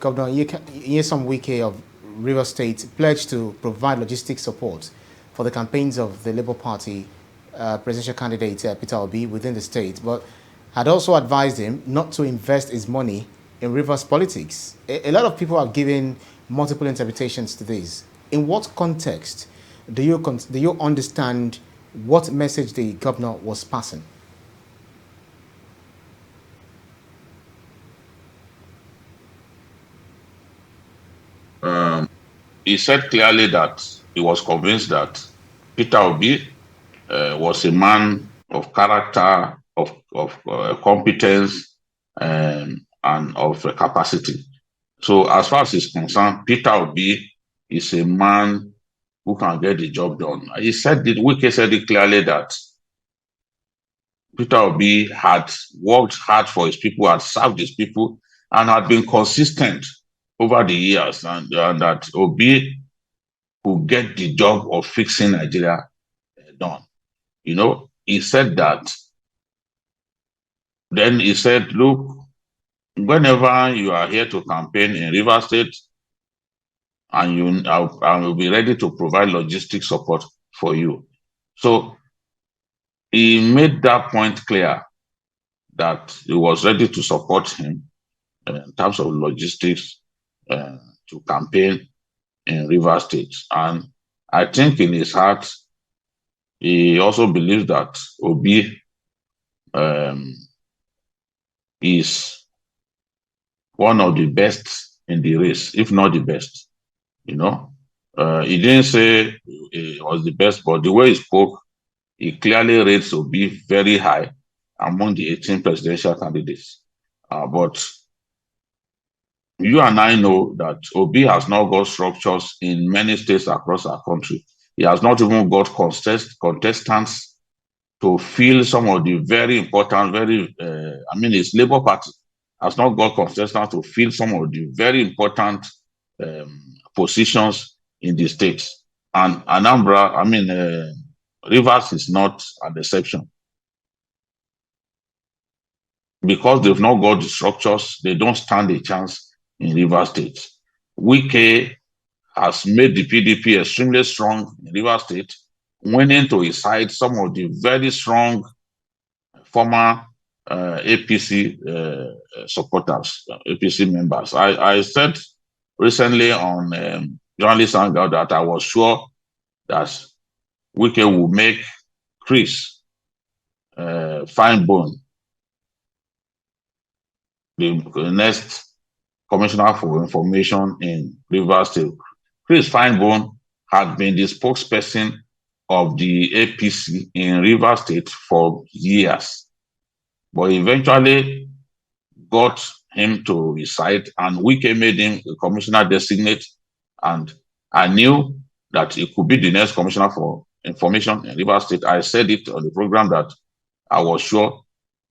Governor Nyesom Wike of Rivers State pledged to provide logistics support for the campaigns of the Labour Party presidential candidate Peter Obi within the state, but had also advised him not to invest his money in Rivers politics. A lot of people have given multiple interpretations to this. In what context do you understand what message the governor was passing? He said clearly that he was convinced that Peter Obi was a man of character, of competence, and of capacity. So as far as he's concerned, Peter Obi is a man who can get the job done. He said it, Wike said it clearly that Peter Obi had worked hard for his people, had served his people, and had been consistent over the years, and that Obi could get the job of fixing Nigeria done. You know, he said that. Then he said, look, whenever you are here to campaign in Rivers State, and I will be ready to provide logistic support for you. So he made that point clear that he was ready to support him in terms of logistics to campaign in Rivers State. And I think in his heart, he also believes that Obi is one of the best in the race, if not the best. You know, he didn't say he was the best, but the way he spoke, he clearly rates Obi very high among the 18 presidential candidates. But you and I know that Obi has not got structures in many states across our country. He has not even got contestants to fill some of the very important, his Labour Party has not got contestants to fill some of the very important positions in the states. And Anambra, Rivers is not an exception. Because they've not got the structures, they don't stand a chance in Rivers State. Wike has made the PDP extremely strong in Rivers State, winning to his side some of the very strong former APC supporters, APC members. I said recently on Journalist Hangout that I was sure that Wike will make Chris Finebone the next Commissioner for Information in Rivers State. Chris Finebone had been the spokesperson of the APC in Rivers State for years, but eventually got him to his side, and Wike made him a commissioner designate, and I knew that he could be the next Commissioner for Information in Rivers State. I said it on the program that I was sure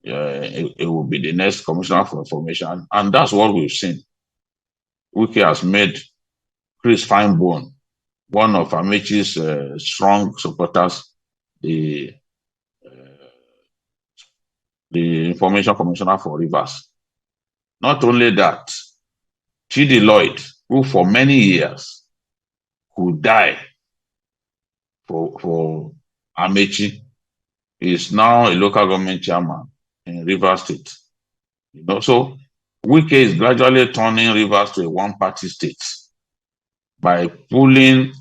it will be the next Commissioner for Information, and that's what we've seen. Wike has made Chris Finebone one of Amaechi's strong supporters, the Information Commissioner for Rivers. Not only that, Chidi Lloyd, who for many years could die for Amaechi, is now a local government chairman in Rivers State. You know, so Wike is gradually turning Rivers to a one-party state by pulling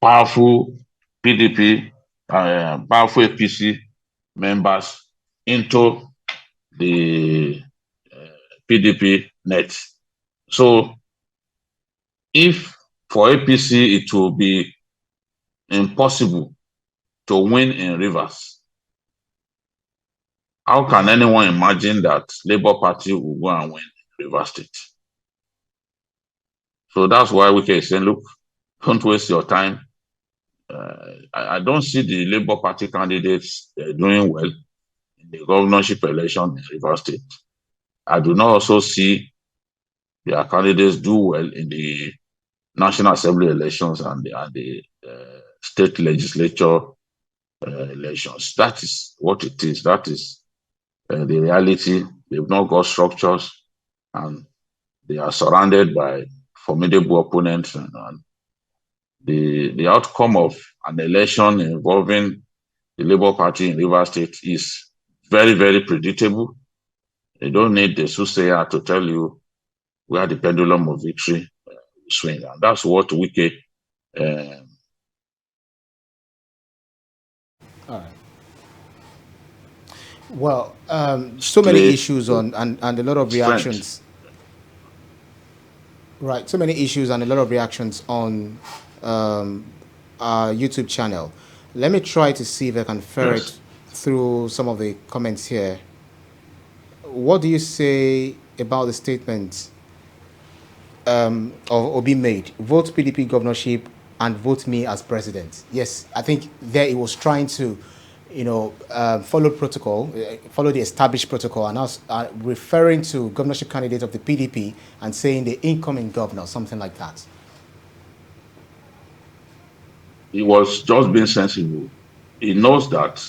powerful PDP, powerful APC members into the PDP net. So if for APC it will be impossible to win in Rivers, how can anyone imagine that Labour Party will go and win in Rivers State? So that's why Wike is saying, look, don't waste your time. I don't see the Labour Party candidates doing well in the governorship election in Rivers State. I do not also see their candidates do well in the National Assembly elections and the state legislature elections. That is what it is. That is the reality. They've not got structures, and They are surrounded by formidable opponents, and the outcome of an election involving the Labour Party in Rivers State is very, very predictable. You don't need the soothsayer to tell you where the pendulum of victory swing, and that's what Wike. All right. Well, so many issues and a lot of reactions. Right, so many issues and a lot of reactions on our YouTube channel. Let me try to see if I can ferret through some of the comments here. What do you say about the statement of Obi made? Vote PDP governorship and vote me as president. Yes, I think there he was trying to, follow protocol, follow the established protocol, and us referring to governorship candidate of the PDP and saying the incoming governor, something like that. He was just being sensible. He knows that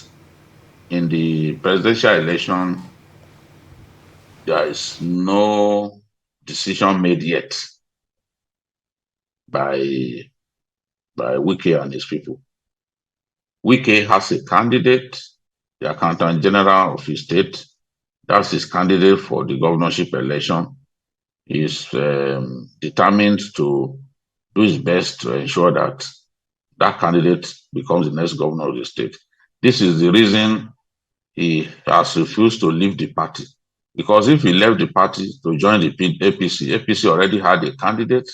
in the presidential election, there is no decision made yet by Wike and his people. Wike has a candidate, the Accountant General of his state. That's his candidate for the governorship election. He's determined to do his best to ensure that that candidate becomes the next governor of the state. This is the reason he has refused to leave the party. Because if he left the party to join the APC already had a candidate,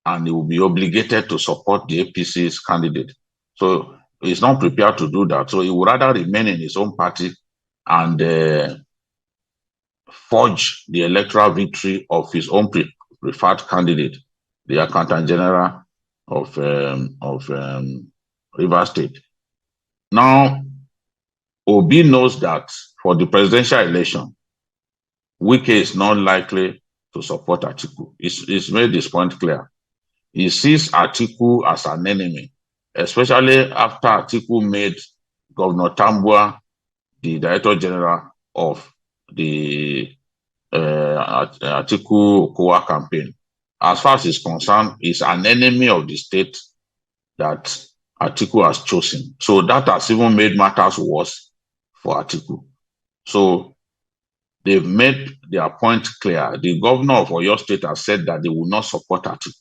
and he will be obligated to support the APC's candidate. So he's not prepared to do that. So he would rather remain in his own party and forge the electoral victory of his own preferred candidate, the Accountant General of Rivers State. Now, Obi knows that for the presidential election, Wike is not likely to support Atiku. He's made this point clear. He sees Atiku as an enemy, especially after Atiku made Governor Tambua the Director General of the Atiku Okowa campaign. As far as he's concerned, he's an enemy of the state that Atiku has chosen. So that has even made matters worse for Atiku. So they've made their point clear. The governor of Oyo State has said that they will not support Atiku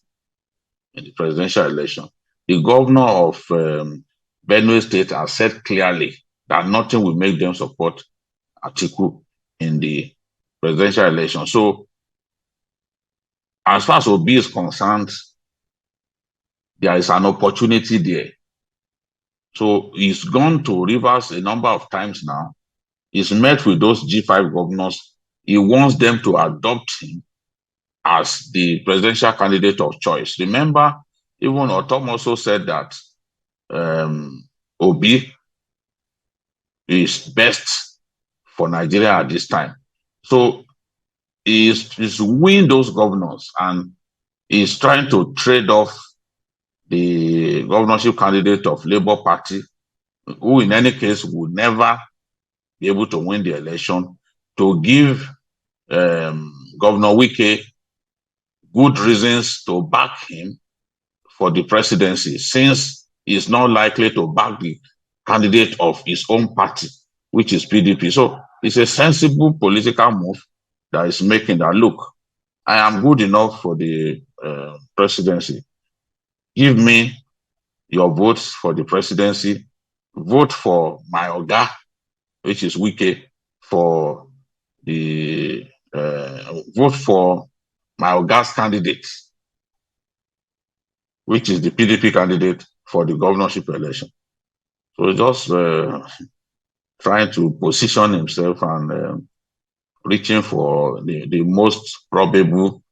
in the presidential election. The governor of Benue State has said clearly that nothing will make them support Atiku in the presidential election. So, as far as Obi is concerned, there is an opportunity there. So, he's gone to Rivers a number of times now. He's met with those G5 governors. He wants them to adopt him as the presidential candidate of choice. Remember, even Otom also said that Obi is best for Nigeria at this time. So he's winning those governors and he's trying to trade off the governorship candidate of Labour Party, who in any case would never be able to win the election, to give Governor Wike good reasons to back him for the presidency, since he's not likely to back the candidate of his own party, which is PDP. So it's a sensible political move that is making that, look, I am good enough for the presidency. Give me your votes for the presidency. Vote for my Oga, which is Wike, for the vote for my Oga's candidate, which is the PDP candidate for the governorship election. So just trying to position himself and reaching for the most probable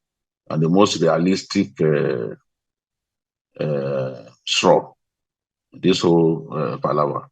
and the most realistic straw, this whole palaver.